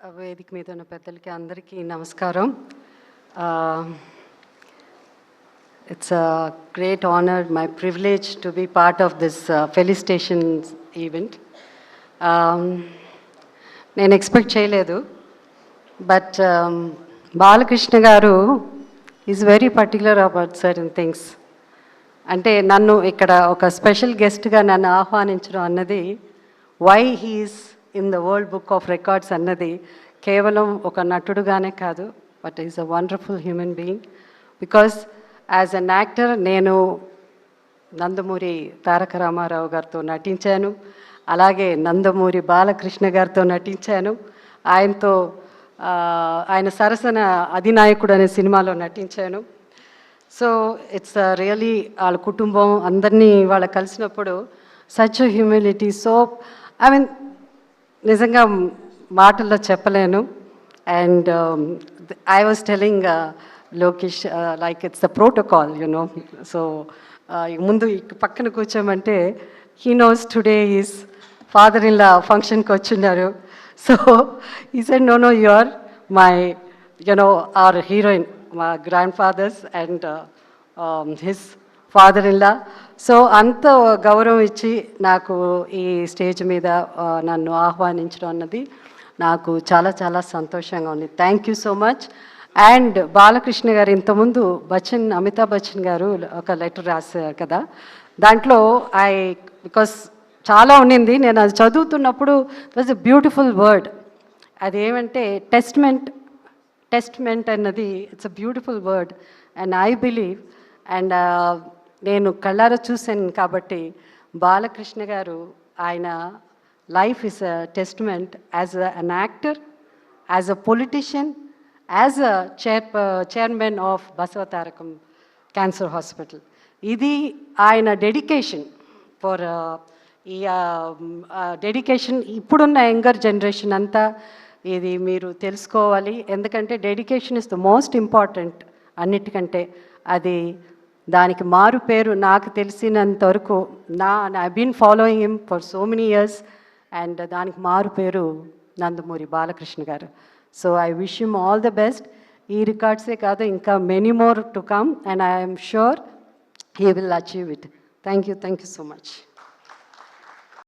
వేదిక మీద ఉన్న పెద్దలకి అందరికీ నమస్కారం. It's a great honor, my privilege to be part of this Felicitation event. నేను ఎక్స్పెక్ట్ చేయలేదు, but Balakrishna garu is very particular about certain things. అంటే నన్ను ఇక్కడ ఒక స్పెషల్ గెస్ట్గా నన్ను ఆహ్వానించడం అన్నది, why he's in the World Book of Records అన్నది కేవలం ఒక నటుడుగానే కాదు, but is a wonderful human being. Because as an actor నేను నందమూరి తారక రామారావు గారితో నటించాను, అలాగే నందమూరి బాలకృష్ణ గారితో నటించాను. ఆయన సరసన అధినాయకుడు అనే సినిమాలో నటించాను. సో ఇట్స్ రియలీ వాళ్ళ కుటుంబం అందరినీ వాళ్ళ కలిసినప్పుడు such humility. So I mean నిజంగా మాటల్లో చెప్పలేను. And I was telling Lokesh like it's the protocol you know. So ముందు పక్కన కూర్చోమంటే he knows today is father in law ఫంక్షన్కి వచ్చిన్నారు. So he said no you are my our heroine, my grandfathers and his father-in-law. సో అంత గౌరవం ఇచ్చి నాకు ఈ స్టేజ్ మీద నన్ను ఆహ్వానించడం అన్నది నాకు చాలా చాలా సంతోషంగా ఉంది. Thank you so much. And Balakrishna గారు ఇంతకుముందు అమితాబ్ బచ్చన్ గారు ఒక లెటర్ రాశారు కదా, దాంట్లో బికాస్ చాలా ఉండింది, నేను అది చదువుతున్నప్పుడు వాజ్ ఎ బ్యూటిఫుల్ వర్డ్. అదేమంటే టెస్ట్మెంట్ అన్నది it's a beautiful word. And I believe and నేను కళ్ళారా చూశాను కాబట్టి బాలకృష్ణ గారు ఆయన life is a testament as an actor, as a politician, as a chairman of Basavatarakam cancer hospital. ఇది ఆయన డెడికేషన్ ఫర్ ఈ డెడికేషన్ ఇప్పుడున్న యంగర్ జనరేషన్ అంతా ఇది మీరు తెలుసుకోవాలి. ఎందుకంటే dedication is the most important అన్నిటికంటే. అది దానికి మారు పేరు నాకు తెలిసినంత వరకు I been following him for so many years. And దానికి మారు పేరు Nandamuri Balakrishna garu. So I wish him all the best. ఈ రికార్డ్సే కాదు, ఇంకా many more to come, and I'm sure he will achieve it. Thank you so much.